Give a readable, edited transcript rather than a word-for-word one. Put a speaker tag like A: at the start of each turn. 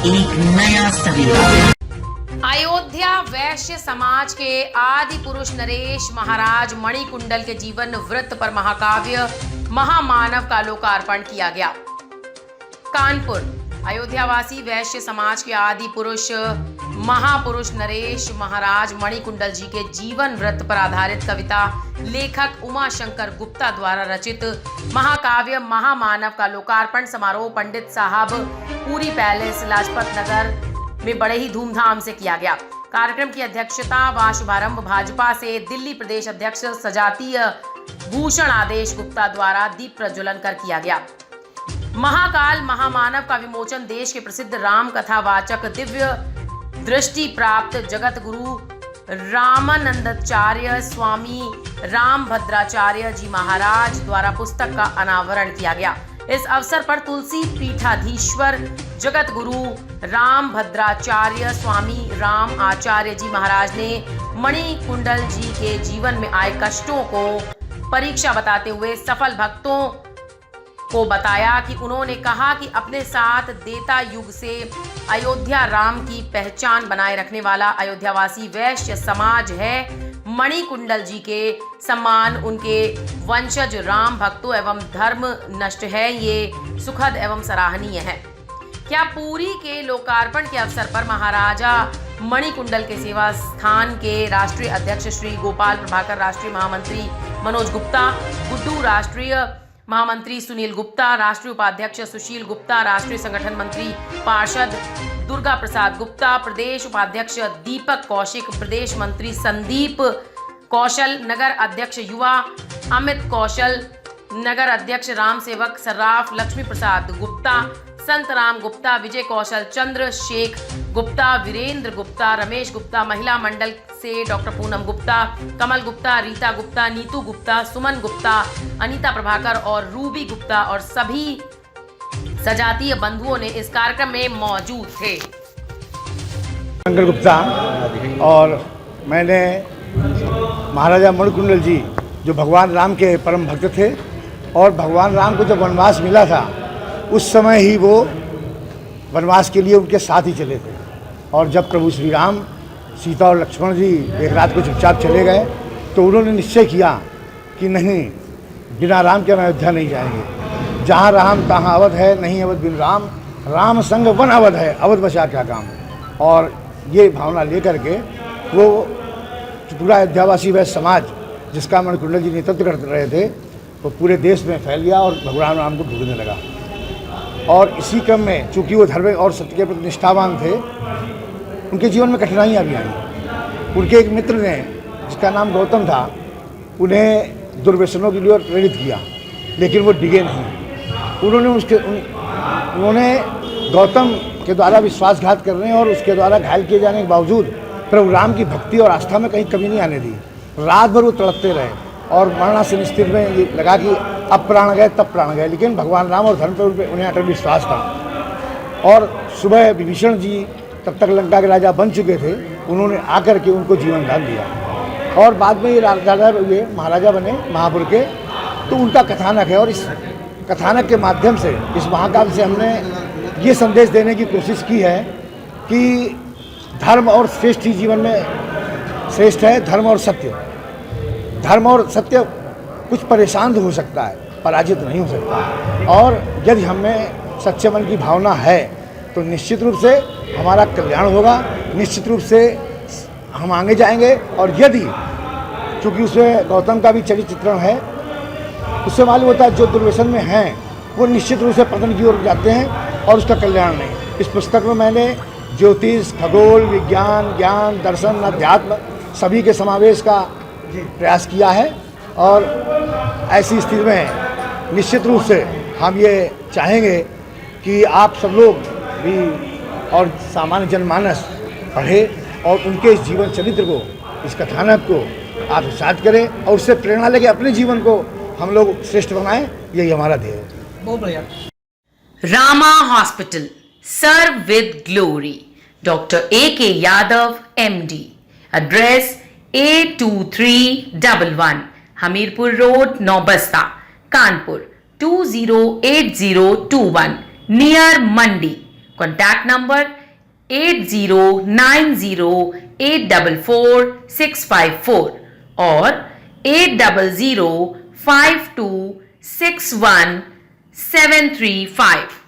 A: एक नया सवेरा।
B: अयोध्या वैश्य समाज के आदि पुरुष नरेश महाराज मणिकुंडल के जीवन वृत्त पर महाकाव्य महामानव का लोकार्पण किया गया। कानपुर अयोध्यावासी वैश्य समाज के आदि पुरुष महापुरुष नरेश महाराज मणिकुंडल जी के जीवन वृत्त पर आधारित कविता लेखक उमाशंकर गुप्ता द्वारा रचित महाकाव्य महामानव का लोकार्पण समारोह पंडित साहब पूरी पैलेस लाजपत नगर में बड़े ही धूमधाम से किया गया। कार्यक्रम की अध्यक्षता व शुभारंभ भाजपा से दिल्ली प्रदेश अध्यक्ष सजातीय भूषण आदेश गुप्ता द्वारा दीप प्रज्वलन कर किया गया। महाकाल महामानव का विमोचन देश के प्रसिद्ध राम कथा वाचक दिव्य दृष्टि प्राप्त जगत गुरु रामानंदाचार्य स्वामी रामभद्राचार्य जी महाराज द्वारा पुस्तक का अनावरण किया गया। इस अवसर पर तुलसी पीठाधीश्वर जगत गुरु रामभद्राचार्य स्वामी राम आचार्य जी महाराज ने मणिकुंडल जी के जीवन में आए कष्टों को परीक्षा बताते हुए सफल भक्तों को बताया कि उन्होंने कहा कि अपने साथ देता युग से अयोध्या राम की पहचान बनाए रखने वाला अयोध्यावासी वैश्य समाज है। मणिकुंडल जी के सम्मान उनके वंशज राम भक्तों एवं धर्म नष्ट है, ये सुखद एवं सराहनीय है। क्या पुरी के लोकार्पण के अवसर पर महाराजा मणिकुंडल के सेवा स्थान के राष्ट्रीय अध्यक्ष श्री गोपाल प्रभाकर, राष्ट्रीय महामंत्री मनोज गुप्ता, गुड्डू राष्ट्रीय महामंत्री सुनील गुप्ता, राष्ट्रीय उपाध्यक्ष सुशील गुप्ता, राष्ट्रीय संगठन मंत्री पार्षद दुर्गा प्रसाद गुप्ता, प्रदेश उपाध्यक्ष दीपक कौशिक, प्रदेश मंत्री संदीप कौशल, नगर अध्यक्ष युवा अमित कौशल, नगर अध्यक्ष राम सेवक सर्राफ, लक्ष्मी प्रसाद गुप्ता, संत राम गुप्ता, विजय कौशल, चंद्र शेख गुप्ता, वीरेंद्र गुप्ता, रमेश गुप्ता, महिला मंडल से डॉक्टर पूनम गुप्ता, कमल गुप्ता, रीता गुप्ता, नीतू गुप्ता, सुमन गुप्ता, अनीता प्रभाकर और रूबी गुप्ता और सभी सजातीय बंधुओं ने इस कार्यक्रम में मौजूद थे।
C: शंकर गुप्ता और मैंने महाराजा मणिकुंडल जी जो भगवान राम के परम भक्त थे और भगवान राम को जब वनवास मिला था उस समय ही वो वनवास के लिए उनके साथ ही चले थे। और जब प्रभु श्री राम, सीता और लक्ष्मण जी एक रात को चुपचाप चले गए तो उन्होंने निश्चय किया कि नहीं, बिना राम के हम अयोध्या नहीं जाएंगे। जहाँ राम तहाँ अवध है, नहीं अवध बिन राम, राम संग वन अवध है, अवध बचा क्या काम। और ये भावना लेकर के वो पूरा अयोध्यावासी वह समाज जिसका मणिकुंडल जी नेतृत्व कर रहे थे वो पूरे देश में फैल गया और भगवान राम को ढूंढने लगा। और इसी क्रम में चूँकि वो धर्म और सत्य के प्रति निष्ठावान थे, उनके जीवन में कठिनाइयाँ भी आई। उनके एक मित्र ने जिसका नाम गौतम था उन्हें दुर्व्यसनों के लिए प्रेरित किया, लेकिन वो डिगे नहीं। उन्होंने गौतम के द्वारा विश्वासघात करने और उसके द्वारा घायल किए जाने के बावजूद प्रभु राम की भक्ति और आस्था में कहीं कमी नहीं आने दी। रात भर वो तड़पते रहे और मरणासन स्थिति में ये लगा कि अब प्राण गए तब प्राण गए, लेकिन भगवान राम और धर्म पर उन्हें अटल विश्वास था। और सुबह विभीषण जी तब तक लंका के राजा बन चुके थे, उन्होंने आकर के उनको जीवन दान दिया और बाद में ये राजा हुए, महाराजा बने महापुर के। तो उनका कथानक है और इस कथानक के माध्यम से, इस महाकाव्य से हमने ये संदेश देने की कोशिश की है कि धर्म और श्रेष्ठ ही जीवन में श्रेष्ठ है। धर्म और सत्य, धर्म और सत्य कुछ परेशान हो सकता है, पराजित नहीं हो सकता। और यदि हमें सच्चे मन की भावना है तो निश्चित रूप से हमारा कल्याण होगा, निश्चित रूप से हम आगे जाएंगे। और यदि चूँकि उसमें गौतम का भी चरित्र चित्रण है, उससे मालूम होता है जो दुर्व्यसन में हैं वो निश्चित रूप से पतन की ओर जाते हैं और उसका कल्याण नहीं। इस पुस्तक में मैंने ज्योतिष, खगोल, विज्ञान, ज्ञान, दर्शन, अध्यात्म सभी के समावेश का प्रयास किया है। और ऐसी स्थिति में निश्चित रूप से हम ये चाहेंगे कि आप सब लोग भी और सामान्य जनमानस पढ़े और उनके इस जीवन चरित्र को, इस कथानक को आत्मसात करें और उससे प्रेरणा लेके अपने जीवन को हम लोग श्रेष्ठ बनाएं। यही हमारा ध्येय है।
A: बहुत बढ़िया।
B: Rama hospital, serve with glory, doctor AK Yadav MD, address A2311 Hamirpur road, Naubasta, Kanpur 208021, near मंडी। कॉन्टैक्ट नंबर 8090844654 और 8005261735।